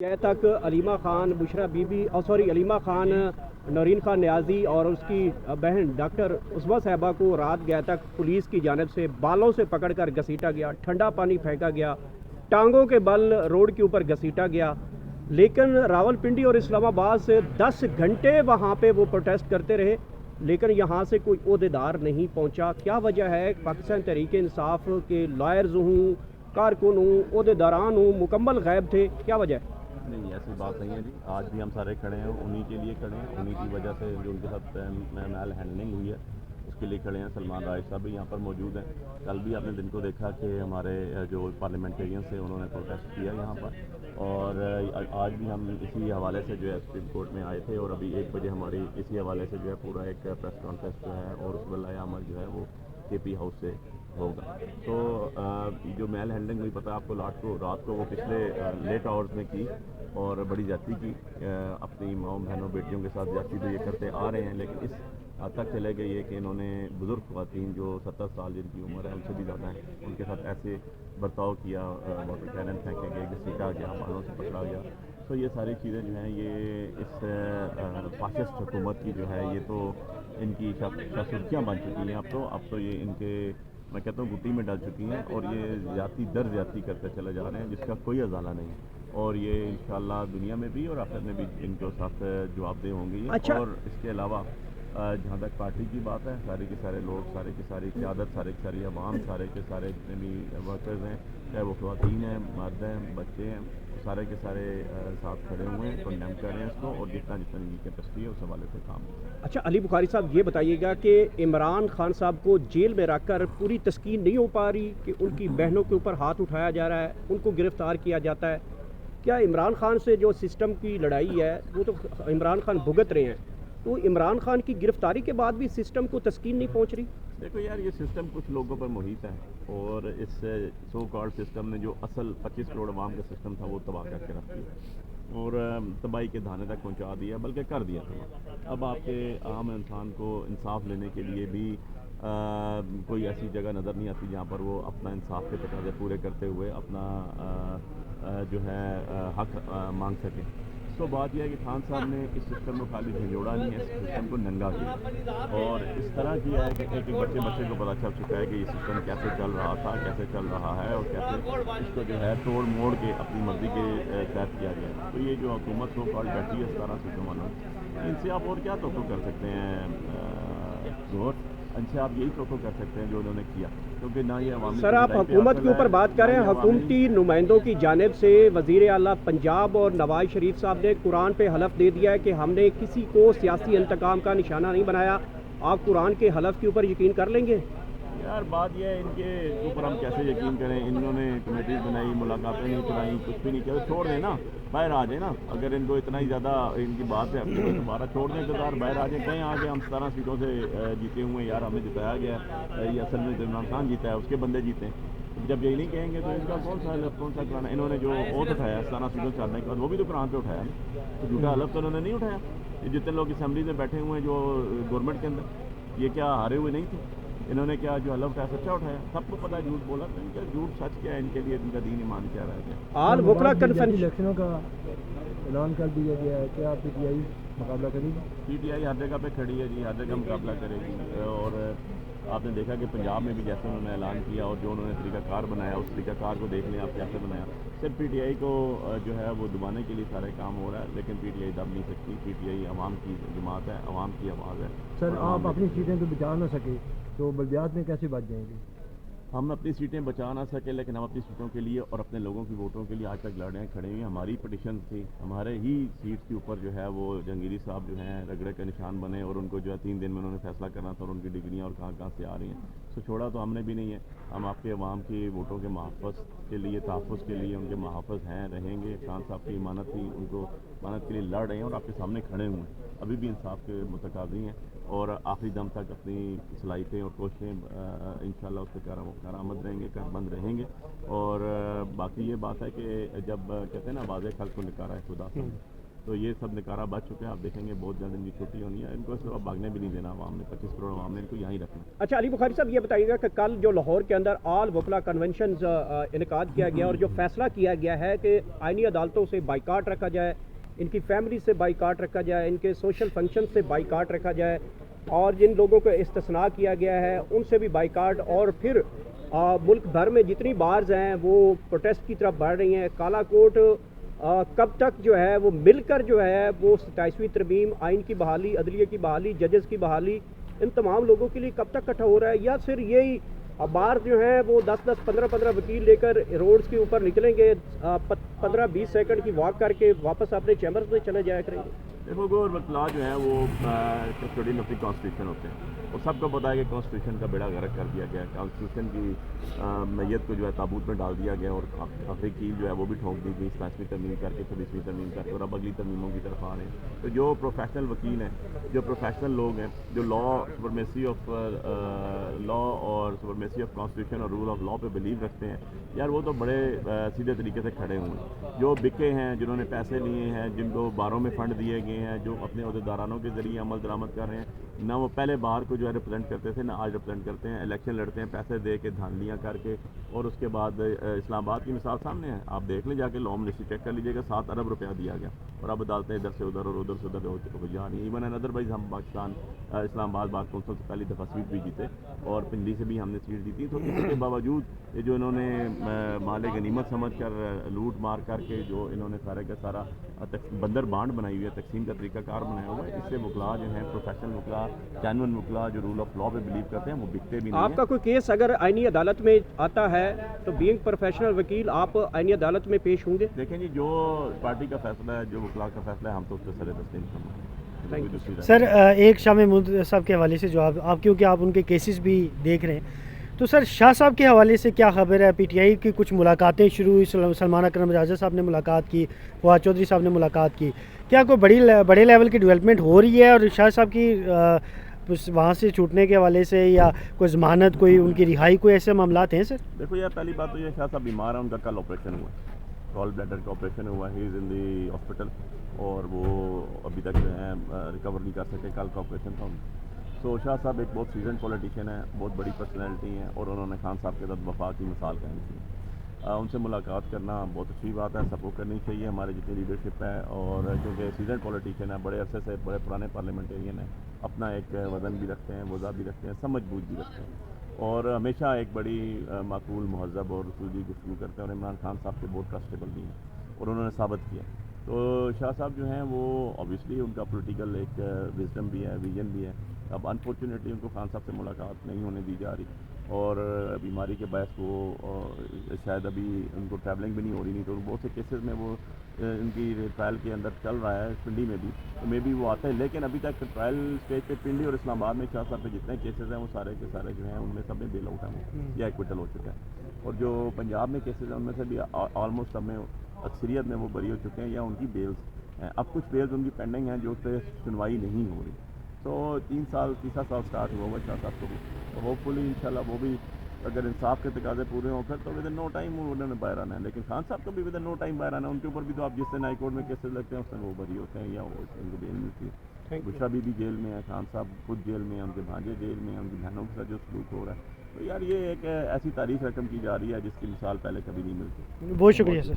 तक अलीमा खान, बुशरा बीबी अलीमा खान, नौरीन खान न्याजी और उसकी बहन डॉक्टर उस्मा साहिबा को रात गया तक पुलिस की जानिब से बालों से पकड़कर घसीटा गया, ठंडा पानी फेंका गया, टांगों के बल रोड के ऊपर घसीटा गया। लेकिन रावलपिंडी और इस्लामाबाद से 10 घंटे वहाँ पे वो प्रोटेस्ट करते रहे, लेकिन यहाँ से कोई ओहदेदार नहीं पहुँचा। क्या वजह है? पाकिस्तान तहरीक इंसाफ के लॉयर्स हूँ, कारकुन हूँ, ओहदेदारान हूँ, मुकम्मल गायब थे। क्या वजह है? नहीं, ऐसी बात नहीं है जी। आज भी हम सारे खड़े हैं, उन्हीं के लिए खड़े हैं, उन्हीं की वजह से जो उनके साथ मैल हैंडलिंग हुई है उसके लिए खड़े हैं। सलमान राय साहब भी यहाँ पर मौजूद हैं। कल भी आपने दिन को देखा कि हमारे जो पार्लियामेंटेरियंस थे उन्होंने प्रोटेस्ट किया यहाँ पर, और आज भी हम इसी हवाले से जो है सुप्रीम कोर्ट में आए थे, और अभी 1 बजे हमारी इसी हवाले से जो है पूरा एक प्रेस कॉन्फ्रेंस जो है और उस वाला अमल जो है वो KP हाउस से होगा। तो जो मेल हैंडलिंग हुई, पता है आपको, रात को वो पिछले लेट आवर्स में की और बड़ी जाती की अपनी माओ बहनों बेटियों के साथ जाती तो ये करते आ रहे हैं, लेकिन इस हद तक चले गए ये कि इन्होंने बुज़ुर्ग ख़वातीन जो 70 साल जिनकी उम्र है उनसे भी ज़्यादा है, उनके साथ ऐसे बर्ताव किया, वाटर कैनन फेंके गए, घसीटा गया, बालों से पकड़ा गया। तो ये सारी चीज़ें जो हैं ये इस फाशिस्ट हुकूमत की जो है ये तो इनकी सुर्खियाँ बन चुकी हैं। अब तो ये इनके, मैं कहता हूँ, गुट्टी में डाल चुकी हैं, और ये ज़्यादा दर ज़्यादा करते चले जा रहे हैं जिसका कोई अजाला नहीं। और ये इंशाल्लाह दुनिया में भी और आखिरत में भी इनके साथ जवाबदेह होंगे ये। अच्छा। और इसके अलावा जहाँ तक पार्टी की बात है, सारे के सारे लोग, सारे की सारी क़यादत, सारे की सारी अवाम, सारे के सारे जितने भी वर्कर्स हैं, चाहे वो ख़वातीन हैं, मर्द हैं, बच्चे हैं, सारे के सारे साथ खड़े हुए हैं, कंडेम कर रहे हैं इसको, और जितना जितना इनकी कैपेसिटी है उस हवाले से काम है। अच्छा, अली बुखारी साहब, ये बताइएगा कि इमरान खान साहब को जेल में रखकर पूरी तस्कीन नहीं हो पा रही कि उनकी बहनों के ऊपर हाथ उठाया जा रहा है, उनको गिरफ्तार किया जाता है। क्या इमरान खान से जो सिस्टम की लड़ाई है वो तो इमरान खान भुगत रहे हैं, तो इमरान खान की गिरफ्तारी के बाद भी सिस्टम को तस्कीन नहीं पहुंच रही? देखो यार, ये सिस्टम कुछ लोगों पर मुहित है, और इस सो कॉल्ड सिस्टम ने जो असल 25 करोड़ आवाम का सिस्टम था वो तबाह करके रख दिया, और तबाही के धाने तक पहुंचा दिया, बल्कि कर दिया था। अब आपके आम इंसान को इंसाफ लेने के लिए भी कोई ऐसी जगह नज़र नहीं आती जहाँ पर वो अपना इंसाफ के तकाज़े पूरे करते हुए अपना जो है हक मांग सके। तो बात यह है कि खान साहब ने इस सिस्टम को खाली झंझोड़ा नहीं है, इस सिस्टम को नंगा किया, और इस तरह किया है कि एक बच्चे को पता चल चुका है कि ये सिस्टम कैसे चल रहा था, कैसे चल रहा है, और कैसे इसको जो है तोड़ मोड़ के अपनी मर्जी के तहत किया गया। तो ये जो हुकूमत सो कॉल्ड बैठी है 17 सीटों वालों, इनसे आप और क्या तोक़ो कर सकते हैं? इनसे आप यही तोक़ो कर सकते हैं जो उन्होंने किया, क्योंकि ना ये अवामी। सर, आप हुकूमत के ऊपर बात करें, हुकूमती नुमाइंदों की जानिब से वज़ीर आला पंजाब और नवाज शरीफ साहब ने कुरान पे हलफ दे दिया है कि हमने किसी को सियासी इंतकाम का निशाना नहीं बनाया। आप कुरान के हलफ के ऊपर यकीन कर लेंगे? यार बात यह है, इनके ऊपर हम कैसे यकीन करें? इन्होंने कमेटीज बनाई, मुलाकातें नहीं कराई, कुछ भी नहीं किया। छोड़ दें ना, बाहर आ जाए ना, अगर इनको इतना ही ज़्यादा इनकी बात है अपनी, तो दोबारा छोड़ दें इक़्तिदार, बाहर आ जाए, कहीं आगे हम 17 सीटों से जीते हुए, यार हमें जिताया गया, ये असल में इमरान खान जीता है, उसके बंदे जीते हैं। जब यही नहीं कहेंगे तो इनका कौन सा कराना? इन्होंने जो ओथ उठाया 17 सीटों से हारने के बाद, वो भी तो कुरान पे उठाया ना, तो झूठा हलफ तो इन्होंने नहीं उठाया। ये जितने लोग असम्बली में बैठे हुए हैं जो गवर्नमेंट के अंदर, ये क्या हारे हुए नहीं थे? इन्होंने क्या जो हलफ उठाया सच्चा उठाया? सबको पता है झूठ बोला, तो इनका झूठ सच क्या है, इनके लिए इनका दीन ईमान क्या रह गया। आल वकला कन्फ्रेंस इलेक्शनों का ऐलान कर दिया गया है, क्या PTI मुकाबला करेगी? PTI हर जगह पे खड़ी है जी, हर जगह मुकाबला करेगी। और आपने देखा कि पंजाब में भी जैसे उन्होंने ऐलान किया और जो उन्होंने तरीक़ाकार बनाया, उस तरीक़ाकार को देख लें आप कैसे बनाया। सिर्फ PTI को जो है वो दबाने के लिए सारे काम हो रहा है, लेकिन PTI दब नहीं सकती। PTI अवाम की जमात है, अवाम की आवाज़ है। सर, आप अपनी सीटें तो बचा ना सके तो बल्दियात में कैसे बच जाएंगे? हम अपनी सीटें बचा ना सके, लेकिन हम अपनी सीटों के लिए और अपने लोगों की वोटों के लिए आज तक लड़े खड़े हुए हैं। हमारी पटिशन थी, हमारे ही सीट के ऊपर जो है वो जहांगीरी साहब जो हैं रगड़े के निशान बने, और उनको जो है 3 दिन में उन्होंने फैसला करना था, और उनकी डिग्रियाँ और कहाँ से आ रही हैं। तो छोड़ा तो हमने भी नहीं है। हम आपके अवाम के वोटों के महफ़्फ़ज़ के लिए, तहफ़्फ़ुज़ के लिए उनके महफ़्फ़ज़ हैं, रहेंगे। खान साहब की इमानत थी, उनको इमानत के लिए लड़ रहे हैं, और आपके सामने खड़े हुए हैं। अभी भी इंसाफ के मुतकाज़ी हैं, और आखिरी दम तक अपनी सलाहियतें और कोशिशें इंशाअल्लाह उस पर कारामद रहेंगे, कारबंद रहेंगे। और बाकी ये बात है कि जब कहते हैं ना, वाज़े खल्क़ को निकारा है खुदा से, تو یہ سب نکارہ بچ چکے ہیں. آپ دیکھیں گے بہت جلد ان کی چھٹی ہونی ہے. ان کو اس طرح بھاگنے بھی نہیں دینا عوام نے. 25 کروڑ عوام نے ان کو یہیں رکھنا. اچھا علی بخاری صاحب یہ بتائیے گا کہ کل جو لاہور کے اندر آل وکلا کنونشنز انعقاد کیا گیا اور جو فیصلہ کیا گیا ہے کہ آئینی عدالتوں سے بائیکاٹ رکھا جائے, ان کی فیملی سے بائیکاٹ رکھا جائے, ان کے سوشل فنکشن سے بائیکاٹ رکھا جائے, اور جن لوگوں کو استثناء کیا گیا ہے ان سے بھی بائیکاٹ, اور پھر ملک بھر میں جتنی بارز ہیں وہ پروٹیسٹ کی طرف بڑھ رہی ہیں. کالا کوٹ کب تک جو ہے وہ مل کر جو ہے وہ 27ویں ترمیم, آئین کی بحالی, عدلیہ کی بحالی, ججز کی بحالی, ان تمام لوگوں کے لیے کب تک اکٹھا ہو رہا ہے, یا پھر یہی بار جو ہیں وہ 10-10 15-15 وکیل لے کر روڈز کے اوپر نکلیں گے, 15-20 سیکنڈ کی واک کر کے واپس اپنے چیمبرز میں چلے جایا کریں گے؟ دیکھو گو اور وکلا جو ہیں وہ کسٹوڈین آف دی کانسٹیٹیوشن ہوتے ہیں. اور سب کو پتا ہے کہ کانسٹیٹیوشن کا بیڑا غرق کر دیا گیا ہے. کانسٹیٹیوشن کی میت کو جو ہے تابوت میں ڈال دیا گیا, اور آخری کیل جو ہے وہ بھی ٹھونک دی گئی 27ویں ترمیم کر کے, 26ویں ترمیم کر کے, اور اب اگلی ترمیموں کی طرف آ رہے ہیں. تو جو پروفیشنل وکیل ہیں, جو پروفیشنل لوگ ہیں, جو لا سپرمیسی آف لا اور سپرمیسی آف کانسٹیٹیوشن اور رول آف لا پہ بلیو رکھتے ہیں, یار وہ تو بڑے سیدھے طریقے سے کھڑے ہوئے ہیں. جو بکے ہیں, جنہوں نے پیسے لیے ہیں, جن کو باروں میں فنڈ دیے گئے ہیں, جو اپنے عہدیدارانوں کے ذریعے عمل درآمد کر رہے ہیں, نہ وہ پہلے بار کو جو ہے ریپرزینٹ کرتے تھے, نہ آج ریپرزینٹ کرتے ہیں. الیکشن لڑتے ہیں پیسے دے کے, دھاندلیاں کر کے, اور اس کے بعد اسلام آباد کی مثال سامنے ہے. آپ دیکھ لیں جا کے, لا منسٹری چیک کر لیجیے گا, 7 ارب روپیہ دیا گیا, اور اب عدالتیں ادھر سے ادھر اور ادھر سے ادھر ہو جا رہی ہیں. ایون ادر وائز ہم پاکستان اسلام آباد بار کونسل سے پہلی دفعہ سیٹ بھی جیتے, اور پنڈی سے بھی ہم نے سیٹ جیتی. تو اس کے باوجود یہ جو انہوں نے مال غنیمت سمجھ کر لوٹ مار کر کے جو انہوں نے سارے کا سارا بندر بانڈ بنائی ہوئی ہے, تقسیم کا طریقہ کار بنایا ہوا ہے, اس سے وکلا جو ہیں پروفیشنل وکلا, جینون وکلا جو رول آف لا پہ بلیو کرتے ہیں, وہ بکتے بھی نہیں ہیں. آپ کا کوئی کیس اگر آئینی عدالت میں آتا ہے تو بینگ پروفیشنل وکیل آپ آئینی عدالت میں پیش ہوں گے؟ دیکھیں جی, جو پارٹی کا فیصلہ ہے, جو وکلا کا فیصلہ ہے, ہم تو اس پہ سر تسلیم کرنا. سر ایک شاہ محمود صاحب کے حوالے سے جو آپ کیونکہ آپ ان کے کیسز بھی دیکھ رہے ہیں, تو سر شاہ صاحب کے حوالے سے کیا خبر ہے؟ پی ٹی آئی کی کچھ ملاقاتیں شروع ہوئی, سلمان اکرم راجہ صاحب نے ملاقات کی, فواد چودھری صاحب نے ملاقات کی, کیا کوئی بڑے لیول کی ڈیولپمنٹ ہو رہی ہے؟ اور شاہ صاحب کی وہاں سے چھوٹنے کے حوالے سے یا کوئی ضمانت, کوئی ان کی رہائی, کوئی ایسے معاملات ہیں سر؟ دیکھو یار, پہلی بات تو یہ, شاہ صاحب بیمار ہیں, ان کا کل آپریشن ہوا ہے, گال بلیڈر کا آپریشن ہوا ہے, ہی از ان دی ہاسپٹل, اور وہ ابھی تک جو ہے ریکور نہیں کر سکے. کل کا آپریشن تھا ان کا. تو شاہ صاحب ایک بہت سیزن پولیٹیشین ہے, بہت بڑی پرسنالٹی ہیں, اور انہوں نے خان صاحب کے ساتھ وفا کی مثال قائم کی. ان سے ملاقات کرنا بہت اچھی بات ہے, سپورٹ کرنی چاہیے ہمارے جتنی لیڈرشپ ہے. اور کیونکہ سیزن پولیٹیشین ہے, بڑے عرصے سے بڑے پرانے پارلیمنٹیرین ہیں, اپنا ایک وزن بھی رکھتے ہیں, وضع بھی رکھتے ہیں, سمجھ بوجھ بھی رکھتے ہیں, اور ہمیشہ ایک بڑی معقول, مہذب اور اصولی گفتگو کرتے ہیں, اور عمران خان صاحب کے بہت ٹرسٹیبل بھی ہیں, اور انہوں نے ثابت کیا. تو شاہ صاحب جو ہیں وہ اوبیسلی ان کا پولیٹیکل ایک وزڈم بھی ہے, ویژن بھی ہے. اب انفارچونیٹلی ان کو خان صاحب سے ملاقات نہیں ہونے دی جا رہی, اور بیماری کے باعث وہ شاید ابھی ان کو ٹریولنگ بھی نہیں ہو رہی. نہیں تو بہت سے کیسز میں وہ ان کی ٹرائل کے اندر چل رہا ہے, پنڈی میں بھی, تو مے بی وہ آتے ہیں. لیکن ابھی تک ٹرائل اسٹیج پہ پنڈی اور اسلام آباد میں شاہ صاحب پہ جتنے کیسز ہیں وہ سارے کے سارے جو ہیں ان میں سب میں بیل آؤٹ ہیں یا ایکویٹل ہو چکا ہے. اور جو پنجاب میں کیسز ہیں ان میں سے بھی آلموسٹ سب میں, اکثریت میں وہ بری ہو چکے ہیں, یا ان کی بیلز ہیں. اب کچھ بیلز ان کی پینڈنگ ہیں جو اس پہ سنوائی نہیں ہو رہی. تو 3 سال, تیسرا سال سٹارٹ ہوا ہوا شاہ صاحب کو بھی, تو ہوپ فلی انشاءاللہ وہ بھی اگر انصاف کے تقاضے پورے ہوں پھر تو ود ان نو ٹائم انہوں نے باہر آنا ہے. لیکن خان صاحب کو بھی ود ان نو ٹائم باہر آنا ہے. ان کے اوپر بھی تو آپ جس دن ہائی کورٹ میں کیسز لگتے ہیں اس دن وہ بری ہوتے ہیں, یا ان کو بیل ملتی ہے. بشرا بی بھی جیل میں ہے, خان صاحب خود جیل میں ہیں, ان کے بھانجے جیل میں ہیں, ان کی بہنوں کے ساتھ جو سلوک ہو رہا ہے. تو یار یہ ایک ایسی تاریخ رقم کی جا رہی ہے جس کی مثال پہلے کبھی نہیں ملتی. بہت شکریہ سر.